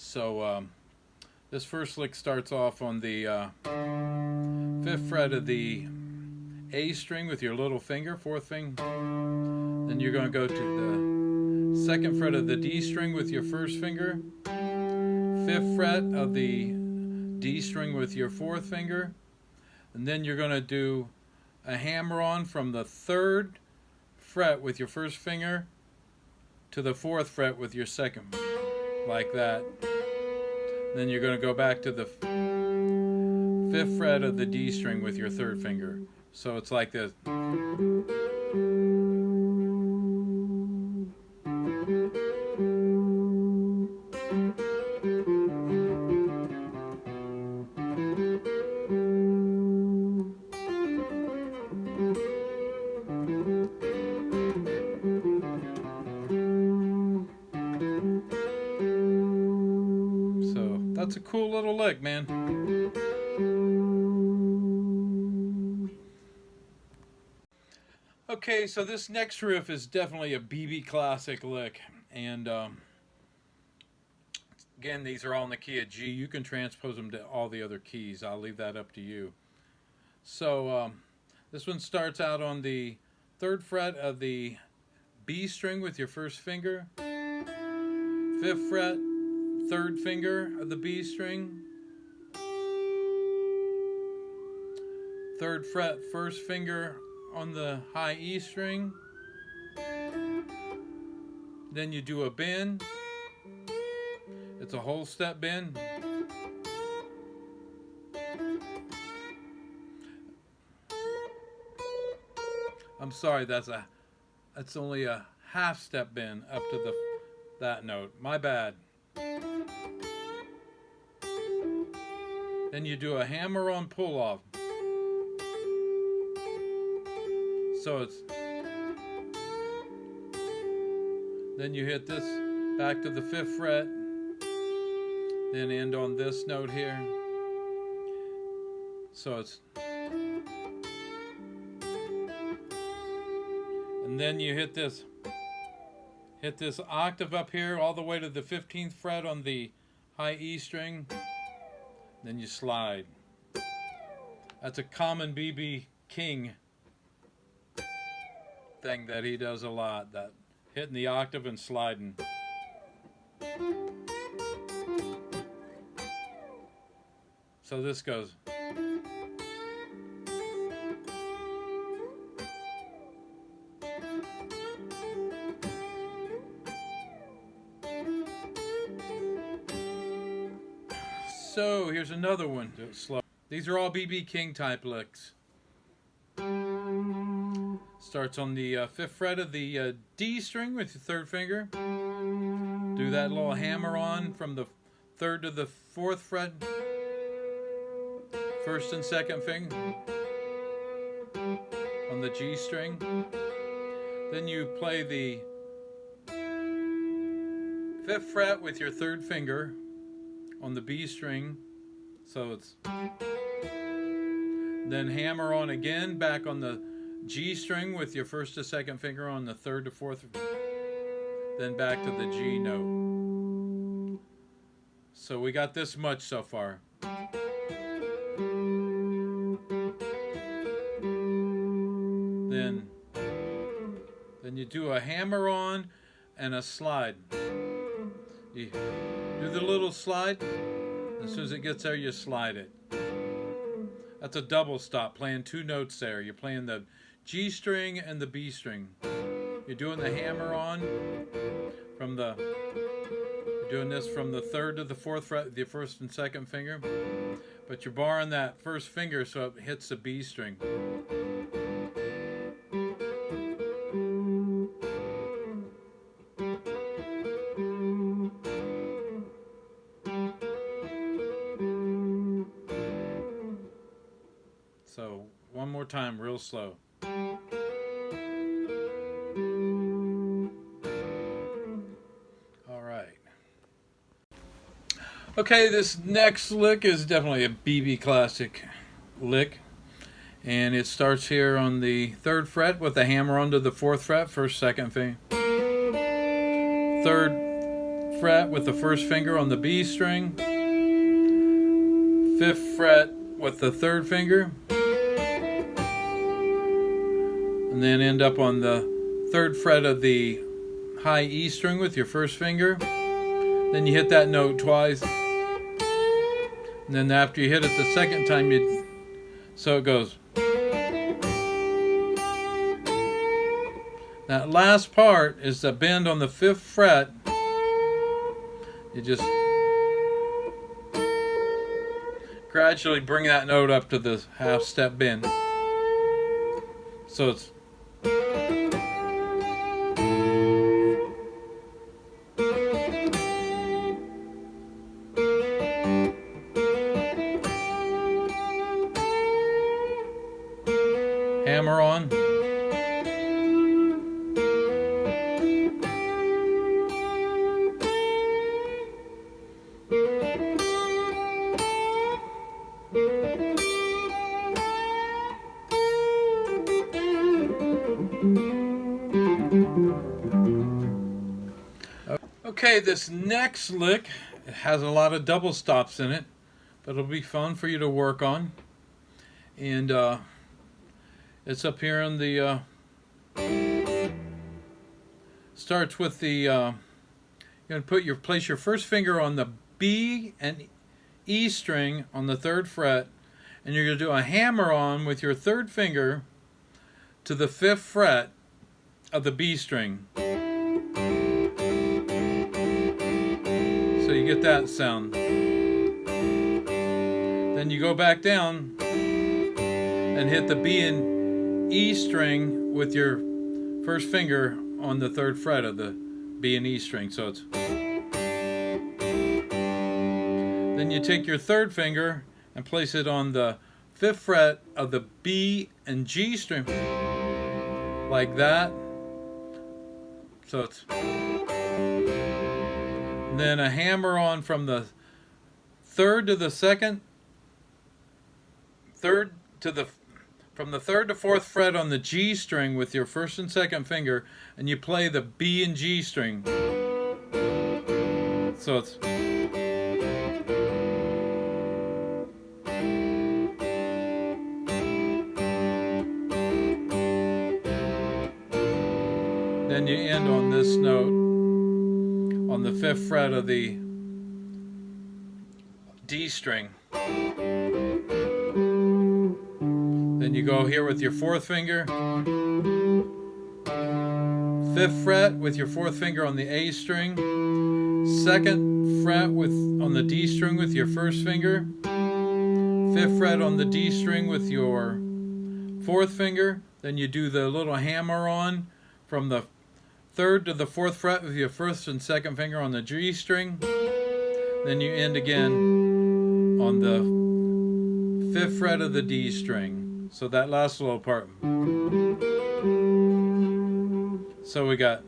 So this first lick starts off on the 5th fret of the A string with your little finger, 4th finger. Then you're going to go to the 2nd fret of the D string with your 1st finger, 5th fret of the D string with your 4th finger, and then you're going to do a hammer on from the 3rd fret with your 1st finger to the 4th fret with your 2nd, like that. Then you're going to go back to the 5th fret of the D string with your 3rd finger. So it's like this. So that's a cool little lick, man. Okay, so this next riff is definitely a BB classic lick, and again, these are all in the key of G. You can transpose them to all the other keys. I'll leave that up to you. So this one starts out on the 3rd fret of the B string with your 1st finger, 5th fret, 3rd finger of the B string, 3rd fret, 1st finger on the high E string. Then you do a bend. It's a whole step bend. I'm sorry, that's only a half step bend up to that note. My bad. Then you do a hammer on pull off. So it's, then you hit this back to the 5th fret, then end on this note here. So it's, and then you hit this octave up here all the way to the 15th fret on the high E string. Then you slide. That's a common BB King thing that he does a lot, that hitting the octave and sliding. So this goes. So here's another one. Slow. These are all BB King type licks. Starts on the 5th fret of the D string with your 3rd finger. Do that little hammer on from the 3rd to the 4th fret. 1st and 2nd finger on the G string. Then you play the 5th fret with your 3rd finger on the B string. So it's, then hammer on again back on the G string with your 1st to 2nd finger on the 3rd to 4th, then back to the G note. So we got this much so far. Then you do a hammer on and a slide. You do the little slide. As soon as it gets there, you slide it. That's a double stop, playing 2 notes there. You're playing the G string and the B string. You're doing the hammer on from the, you're doing this from the 3rd to the 4th fret, the 1st and 2nd finger, but you're barring that 1st finger so it hits the B string. So one more time, real slow. Okay, this next lick is definitely a BB classic lick, and it starts here on the 3rd fret with the hammer onto the 4th fret, 1st, 2nd finger, 3rd, fret with the first finger on the B string, 5th fret with the 3rd finger, and then end up on the 3rd fret of the high E string with your first finger. Then you hit that note twice, and then after you hit it the second time, so it goes. That last part is the bend on the 5th fret. You just gradually bring that note up to the half step bend. So it's hammer on. Okay, this next lick, it has a lot of double stops in it, but it'll be fun for you to work on. And it's up here on the starts with the you're going to place your first finger on the B and E string on the 3rd fret, and you're going to do a hammer on with your 3rd finger to the 5th fret of the B string. So you get that sound. Then you go back down and hit the B and E string with your first finger on the 3rd fret of the B and E string. So it's. Then you take your 3rd finger and place it on the 5th fret of the B and G string, like that. So it's. And then a hammer on from the 3rd to the 2nd, from the 3rd to 4th fret on the G string with your 1st and 2nd finger, and you play the B and G string. So it's. Then you end on this note on the 5th fret of the D string. Then you go here with your 4th finger, 5th fret with your 4th finger on the A string, 2nd fret on the D string with your 1st finger, 5th fret on the D string with your 4th finger. Then you do the little hammer on from the 3rd to the 4th fret with your 1st and 2nd finger on the G string. Then you end again on the 5th fret of the D string. So that last little part. So we got